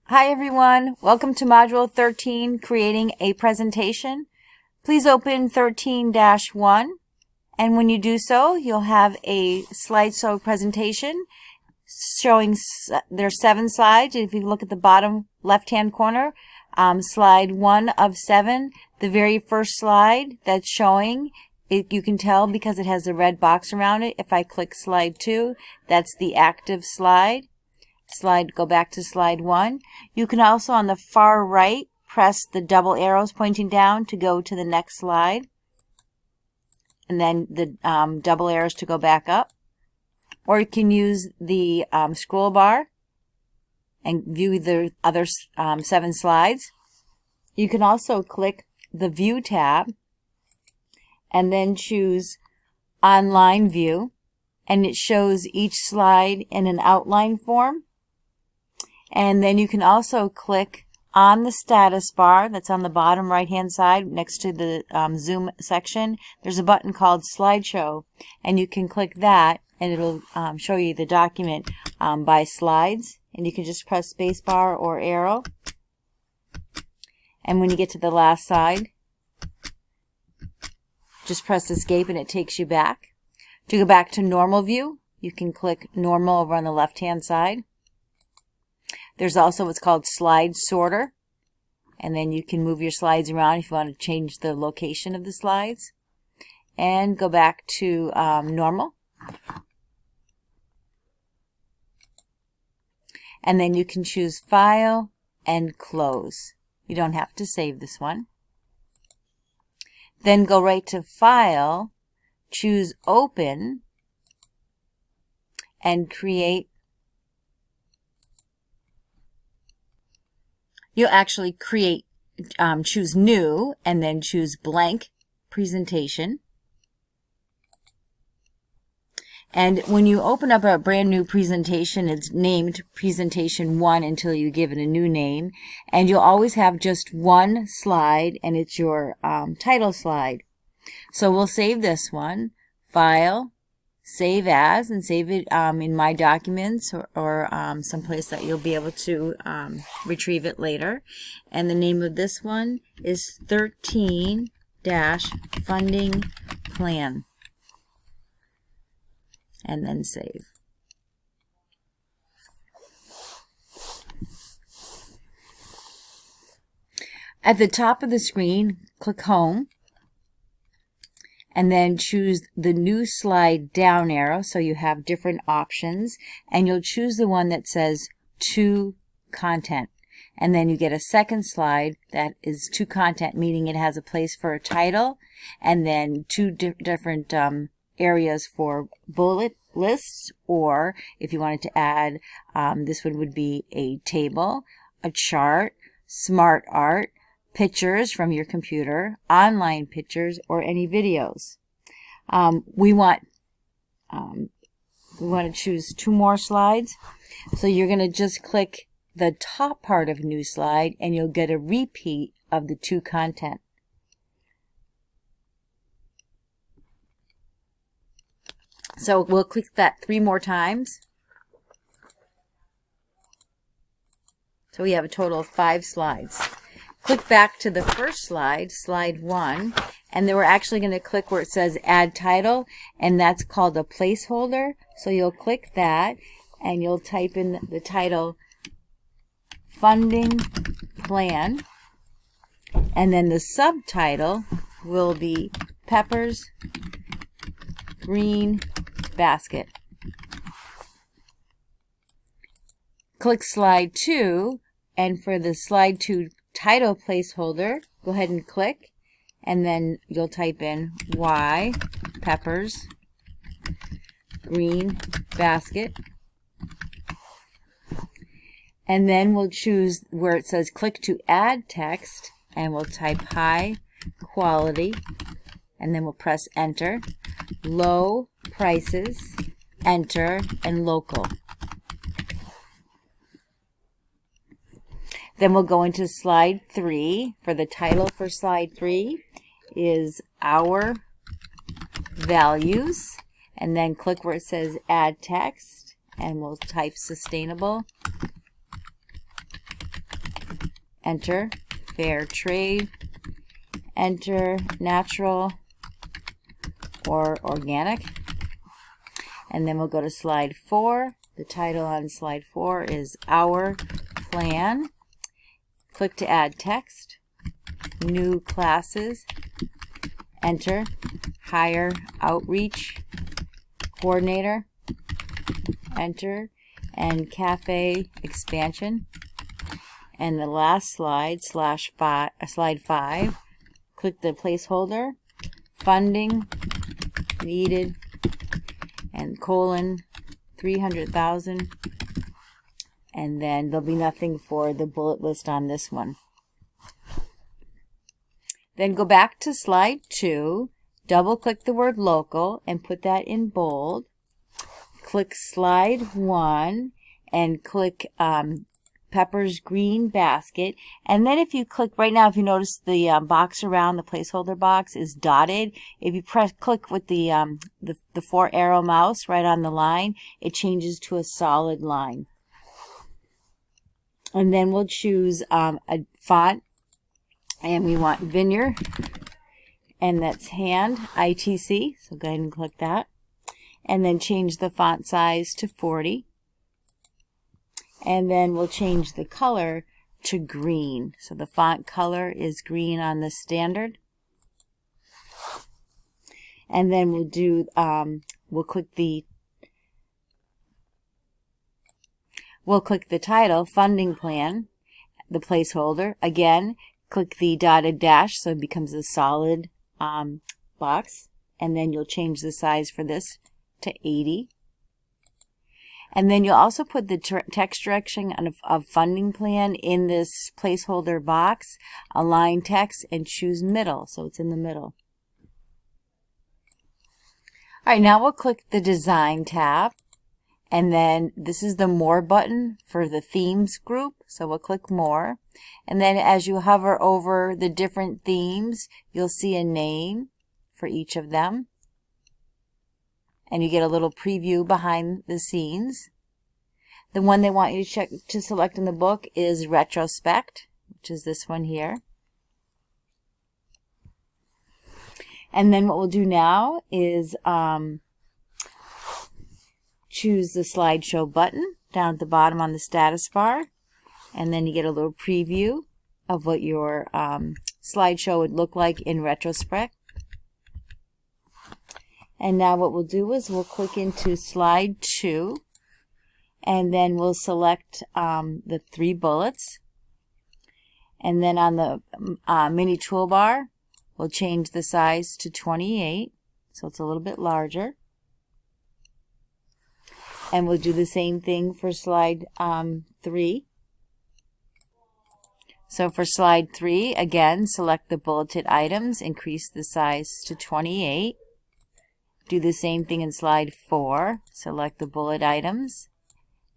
Hi everyone, welcome to Module 13, Creating a Presentation. Please open 13-1, and when you do so, you'll have a slideshow presentation showing there's 7 slides. If you look at the bottom left-hand corner, slide 1 of 7, the very first slide that's showing, you can tell because it has a red box around it. If I click slide 2, that's the active slide. Go back to slide 1. You can also on the far right press the double arrows pointing down to go to the next slide, and then the double arrows to go back up. Or you can use the scroll bar and view the other 7 slides. You can also click the View tab and then choose Online View, and it shows each slide in an outline form. And then you can also click on the status bar that's on the bottom right hand side next to the zoom section. There's a button called slideshow, and you can click that and it'll show you the document by slides, and you can just press spacebar or arrow, and when you get to the last slide just press escape and it takes you back. To go back to normal view, you can click normal over on the left hand side. There's also what's called slide sorter, and then you can move your slides around if you want to change the location of the slides. And go back to normal. And then you can choose File and Close. You don't have to save this one. Then go right to File, choose Open, and create. You'll actually create, choose New, and then choose Blank Presentation. And when you open up a brand new presentation, it's named Presentation 1 until you give it a new name. And you'll always have just one slide, and it's your title slide. So we'll save this one, File, Save As, and save it in My Documents or someplace that you'll be able to retrieve it later. And the name of this one is 13-Funding Plan. And then save. At the top of the screen, click Home, and then choose the new slide down arrow so you have different options, and you'll choose the one that says To Content, and then you get a second slide that is To Content, meaning it has a place for a title and then 2 different areas for bullet lists, or if you wanted to add, this one would be a table, a chart, smart art, pictures from your computer, online pictures, or any videos. We want to choose 2 more slides, so you're going to just click the top part of New Slide and you'll get a repeat of the To Content. So we'll click that 3 more times. So we have a total of 5 slides. Click back to the first slide, slide 1, and then we're actually going to click where it says Add Title, and that's called a placeholder. So you'll click that and you'll type in the title Funding Plan, and then the subtitle will be Peppers Green Basket. Click slide 2, and for the slide 2 title placeholder, go ahead and click, and then you'll type in Why Peppers Green Basket, and then we'll choose where it says click to add text, and we'll type high quality, and then we'll press enter, low prices, enter, and local. Then we'll go into slide 3. For the title for slide 3 is Our Values, and then click where it says add text, and we'll type sustainable enter fair trade, enter natural or organic, and then we'll go to slide 4. The title on slide 4 is Our Plan. Click to add text, new classes, enter higher outreach coordinator, enter, and cafe expansion. And the last slide, slide 5, click the placeholder, funding needed, and colon 300,000, and then there'll be nothing for the bullet list on this one. Then go back to slide 2, double click the word local and put that in bold. Click slide 1 and click Pepper's green basket, and then if you click right now, if you notice the box around the placeholder box is dotted, if you click with the 4 arrow mouse right on the line, it changes to a solid line. And then we'll choose a font, and we want Vineyard, and that's hand ITC, so go ahead and click that, and then change the font size to 40. And then we'll change the color to green. So the font color is green on the standard. And then we'll do, we'll click the title, funding plan, the placeholder. Again, click the dotted dash so it becomes a solid box. And then you'll change the size for this to 80. And then you'll also put the text direction of funding plan in this placeholder box, align text, and choose middle, so it's in the middle. All right, now we'll click the Design tab, and then this is the More button for the themes group, so we'll click More. And then as you hover over the different themes, you'll see a name for each of them. And you get a little preview behind the scenes. The one they want you to select in the book is Retrospect, which is this one here. And then what we'll do now is choose the slideshow button down at the bottom on the status bar. And then you get a little preview of what your slideshow would look like in retrospect. And now what we'll do is we'll click into slide 2, and then we'll select the 3 bullets. And then on the mini toolbar, we'll change the size to 28, so it's a little bit larger. And we'll do the same thing for slide 3. So for slide 3, again, select the bulleted items, increase the size to 28. Do the same thing in slide 4. Select the bullet items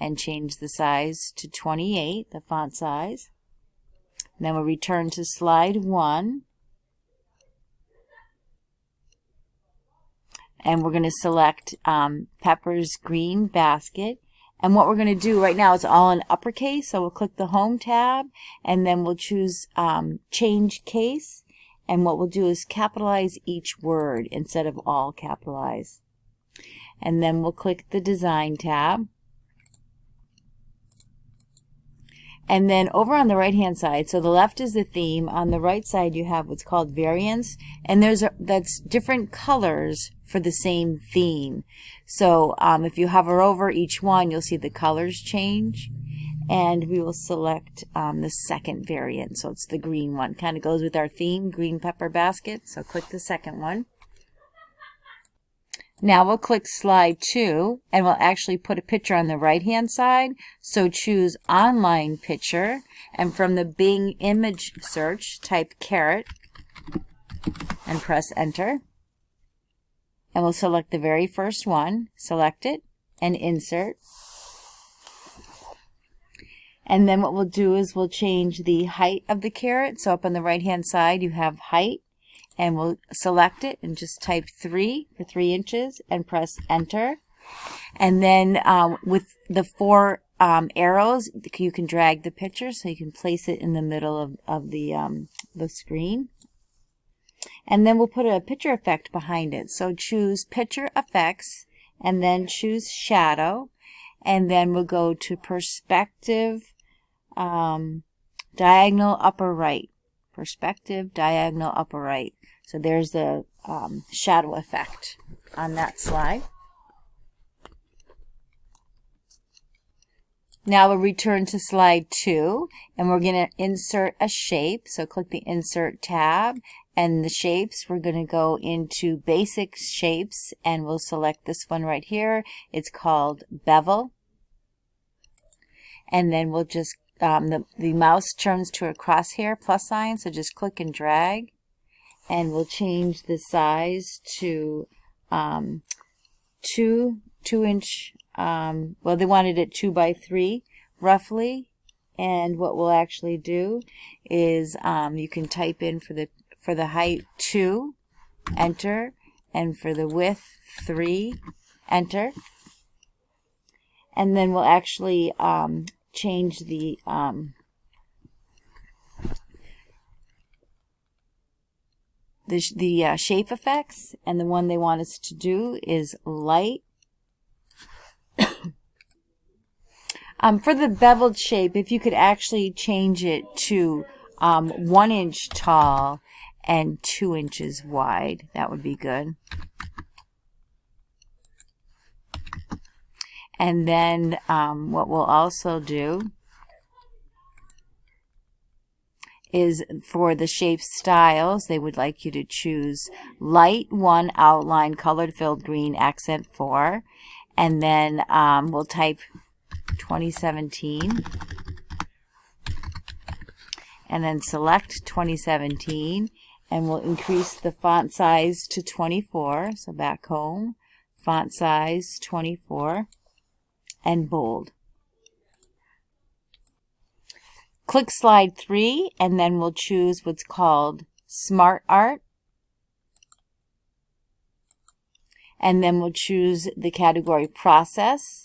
and change the size to 28, the font size. And then we'll return to slide 1. And we're going to select Pepper's green basket. And what we're going to do right now is all in uppercase. So we'll click the Home tab, and then we'll choose Change Case. And what we'll do is capitalize each word instead of all capitalize. And then we'll click the Design tab. And then over on the right hand side, so the left is the theme, on the right side you have what's called variants, and that's different colors for the same theme. So if you hover over each one, you'll see the colors change. And we will select the second variant, so it's the green one. Kind of goes with our theme, green pepper basket, so click the second one. Now we'll click slide 2, and we'll actually put a picture on the right hand side, so choose online picture, and from the Bing image search, type carrot, and press enter. And we'll select the very first one, select it, and insert. And then what we'll do is we'll change the height of the carrot. So up on the right hand side you have height, and we'll select it and just type 3 for 3 inches and press enter. And then with the 4 arrows, you can drag the picture so you can place it in the middle of the screen. And then we'll put a picture effect behind it. So choose Picture Effects and then choose Shadow. And then we'll go to Perspective, Diagonal Upper Right. Perspective, Diagonal Upper Right. So there's the shadow effect on that slide. Now we'll return to slide 2, and we're going to insert a shape. So click the Insert tab, and the shapes, we're going to go into Basic Shapes, and we'll select this one right here. It's called Bevel. And then we'll just, the mouse turns to a crosshair plus sign, so just click and drag. And we'll change the size to 2 inch. Well, they wanted it 2 by 3 roughly, and what we'll actually do is you can type in for the height 2, enter, and for the width 3, enter, and then we'll actually change the shape effects, and the one they want us to do is light. For the beveled shape, if you could actually change it to 1 inch tall and 2 inches wide, that would be good. And then what we'll also do is for the shape styles, they would like you to choose light 1 outline, colored filled green, accent 4, and then we'll type 2017 and then select 2017, and we'll increase the font size to 24, so back home, font size 24, and bold. Click slide 3, and then we'll choose what's called Smart Art, and then we'll choose the category Process.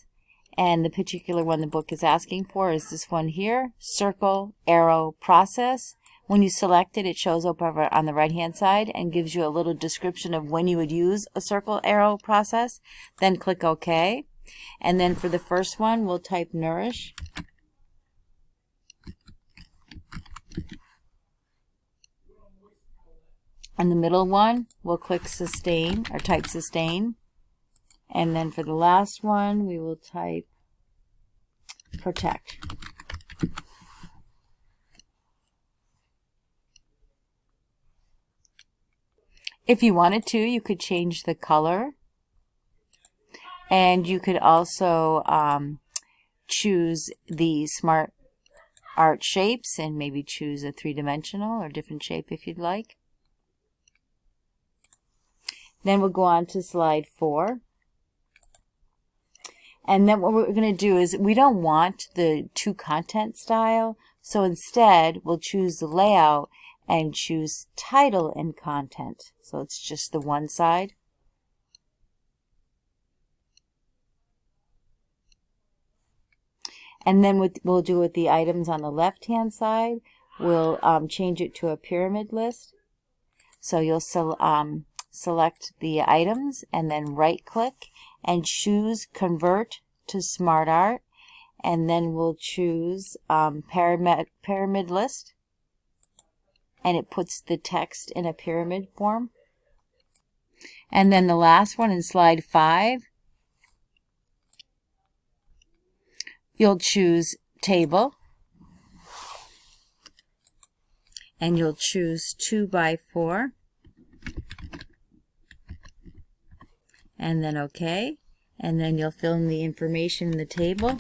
And the particular one the book is asking for is this one here, Circle Arrow Process. When you select it, it shows up over on the right hand side and gives you a little description of when you would use a circle arrow process. Then click OK. And then for the first one, we'll type Nourish. And the middle one, we'll click Sustain or type Sustain. And then for the last one, we will type Protect. If you wanted to, you could change the color. And you could also choose the Smart Art shapes and maybe choose a 3-dimensional or different shape if you'd like. Then we'll go on to slide 4. And then what we're going to do is we don't want the 2 content style, so instead we'll choose the layout and choose title and content. So it's just the one side. And then what we'll do with the items on the left hand side, we'll change it to a pyramid list. So you'll select the items and then right click and choose Convert to Smart Art, and then we'll choose Pyramid List, and it puts the text in a pyramid form. And then the last one in slide 5, you'll choose Table, and you'll choose 2 by 4. And then OK, and then you'll fill in the information in the table.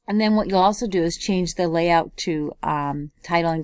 And then what you'll also do is change the layout to title and